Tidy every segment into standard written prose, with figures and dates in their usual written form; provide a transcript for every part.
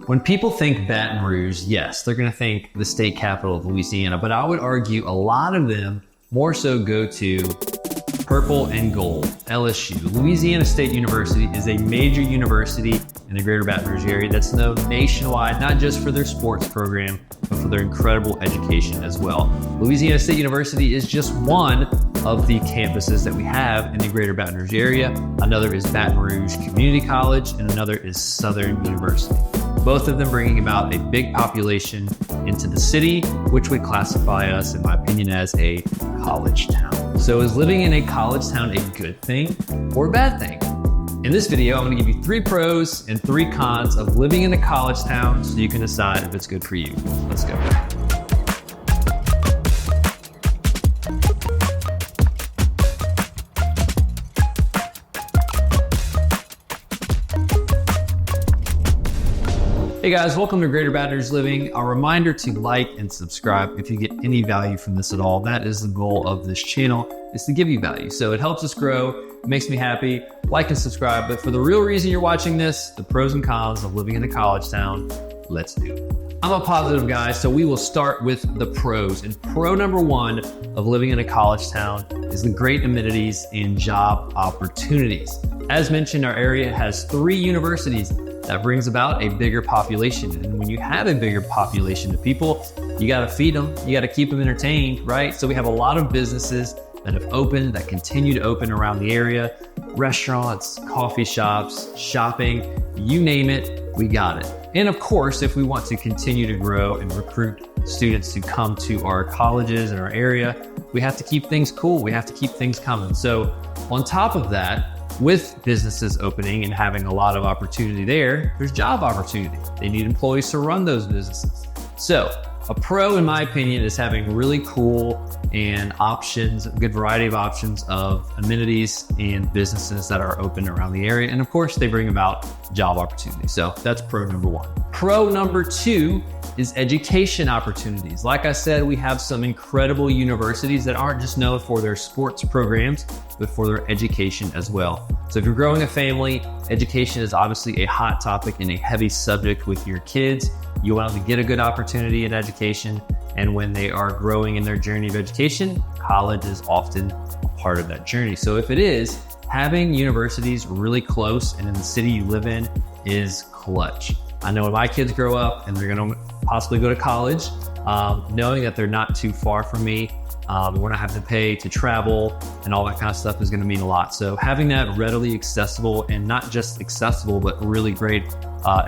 When people think Baton Rouge, yes, they're going to think the state capital of Louisiana, but I would argue a lot of them more so go to purple and gold, LSU. Louisiana State University is a major university in the greater Baton Rouge area that's known nationwide, not just for their sports program, but for their incredible education as well. Louisiana State University is just one of the campuses that we have in the greater Baton Rouge area. Another is Baton Rouge Community College, and another is Southern University. Both of them bringing about a big population into the city, which would classify us, in my opinion, as a college town. So is living in a college town a good thing or a bad thing? In this video, I'm going to give you 3 pros and 3 cons of living in a college town so you can decide if it's good for you. Let's go. Hey guys, welcome to Greater Baton Rouge Living. A reminder to like and subscribe if you get any value from this at all. That is the goal of this channel, is to give you value. So it helps us grow, it makes me happy. Like and subscribe, but for the real reason you're watching this, the pros and cons of living in a college town, let's do it. I'm a positive guy, so we will start with the pros. And pro number 1 of living in a college town is the great amenities and job opportunities. As mentioned, our area has 3 universities. That brings about a bigger population. And when you have a bigger population of people, you got to feed them, you got to keep them entertained, right? So we have a lot of businesses that have opened, that continue to open around the area. Restaurants, coffee shops, shopping, you name it, we got it. And of course, if we want to continue to grow and recruit students to come to our colleges in our area, we have to keep things cool. We have to keep things coming. So on top of that, with businesses opening and having a lot of opportunity there's job opportunity. They need employees to run those businesses. So a pro, in my opinion, is having really cool and options, a good variety of options of amenities and businesses that are open around the area. And of course, they bring about job opportunity. So that's pro number 1. Pro number 2 is education opportunities. Like I said, we have some incredible universities that aren't just known for their sports programs, but for their education as well. So if you're growing a family, education is obviously a hot topic and a heavy subject with your kids. You want them to get a good opportunity in education. And when they are growing in their journey of education, college is often a part of that journey. So if it is, having universities really close and in the city you live in is clutch. I know when my kids grow up and they're gonna possibly go to college, knowing that they're not too far from me, we're not having to pay to travel and all that kind of stuff is gonna mean a lot. So having that readily accessible, and not just accessible, but really great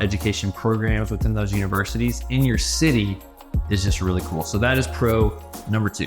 education programs within those universities in your city is just really cool. So that is pro number 2.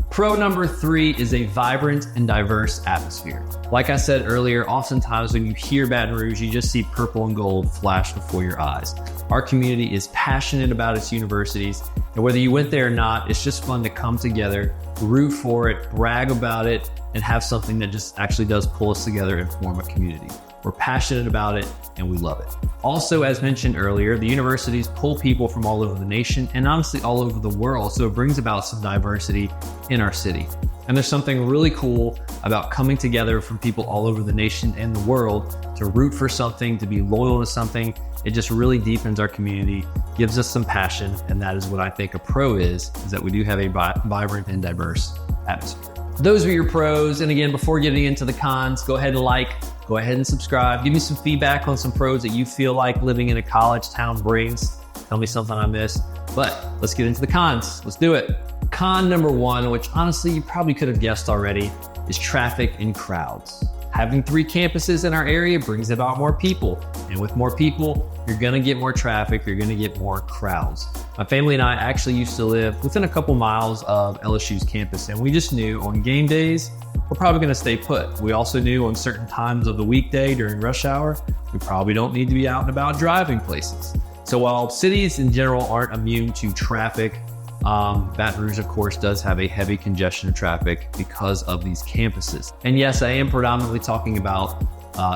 Pro number 3 is a vibrant and diverse atmosphere. Like I said earlier, oftentimes when you hear Baton Rouge, you just see purple and gold flash before your eyes. Our community is passionate about its universities, and whether you went there or not, it's just fun to come together, root for it, brag about it, and have something that just actually does pull us together and form a community. We're passionate about it and we love it. Also, as mentioned earlier, the universities pull people from all over the nation and honestly all over the world. So it brings about some diversity in our city. And there's something really cool about coming together from people all over the nation and the world to root for something, to be loyal to something. It just really deepens our community, gives us some passion. And that is what I think a pro is that we do have a vibrant and diverse atmosphere. Those are your pros. And again, before getting into the cons, go ahead and go ahead and subscribe. Give me some feedback on some pros that you feel like living in a college town brings. Tell me something I missed. But let's get into the cons. Let's do it. Con number 1, which honestly you probably could have guessed already, is traffic and crowds. Having 3 campuses in our area brings about more people. And with more people, you're gonna get more traffic, you're gonna get more crowds. My family and I actually used to live within a couple miles of LSU's campus, and we just knew on game days, we're probably gonna stay put. We also knew on certain times of the weekday during rush hour, we probably don't need to be out and about driving places. So while cities in general aren't immune to traffic, Baton Rouge, of course, does have a heavy congestion of traffic because of these campuses. And yes, I am predominantly talking about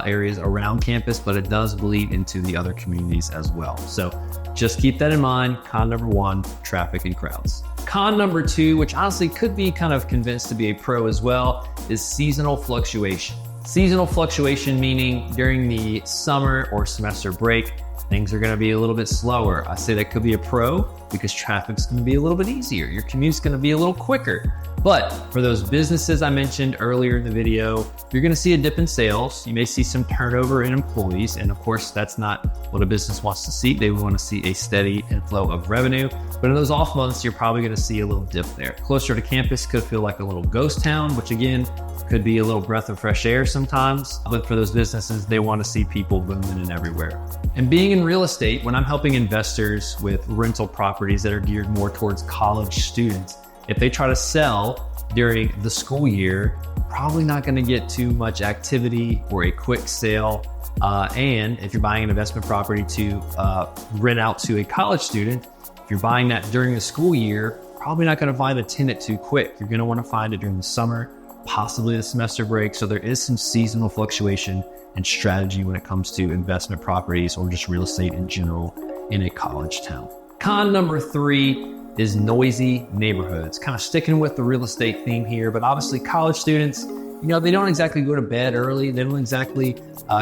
areas around campus, but it does bleed into the other communities as well. So just keep that in mind. Con number 1, traffic and crowds. Con number 2, which honestly could be kind of convinced to be a pro as well, is seasonal fluctuation. Seasonal fluctuation meaning during the summer or semester break, things are going to be a little bit slower. I say that could be a pro because traffic's going to be a little bit easier. Your commute's going to be a little quicker. But for those businesses I mentioned earlier in the video, you're going to see a dip in sales. You may see some turnover in employees. And of course, that's not what a business wants to see. They want to see a steady inflow of revenue. But in those off months, you're probably going to see a little dip there. Closer to campus could feel like a little ghost town, which again, could be a little breath of fresh air sometimes. But for those businesses, they want to see people booming and everywhere. And being in real estate, when I'm helping investors with rental properties that are geared more towards college students, if they try to sell during the school year, probably not going to get too much activity or a quick sale. And if you're buying an investment property to rent out to a college student, if you're buying that during the school year, probably not going to find a tenant too quick. You're going to want to find it during the summer, possibly the semester break. So there is some seasonal fluctuation and strategy when it comes to investment properties or just real estate in general in a college town. Con number 3 is noisy neighborhoods. Kind of sticking with the real estate theme here, but obviously college students, they don't exactly go to bed early. They don't exactly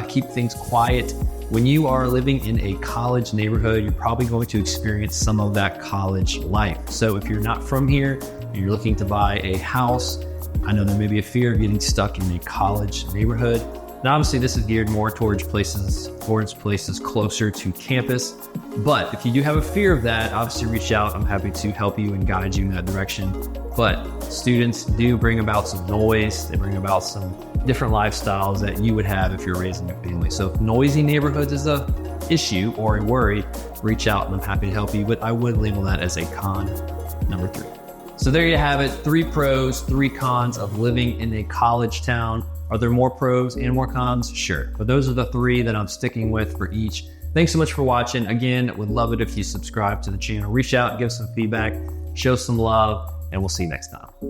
keep things quiet. When you are living in a college neighborhood, you're probably going to experience some of that college life. So if you're not from here, you're looking to buy a house, I know there may be a fear of getting stuck in a college neighborhood. Now, obviously, this is geared more towards places closer to campus. But if you do have a fear of that, obviously reach out. I'm happy to help you and guide you in that direction. But students do bring about some noise. They bring about some different lifestyles that you would have if you're raising a family. So if noisy neighborhoods is a issue or a worry, reach out and I'm happy to help you. But I would label that as a con number 3. So there you have it. 3 pros, 3 cons of living in a college town. Are there more pros and more cons? Sure. But those are the 3 that I'm sticking with for each. Thanks so much for watching. Again, would love it if you subscribe to the channel. Reach out, give some feedback, show some love, and we'll see you next time.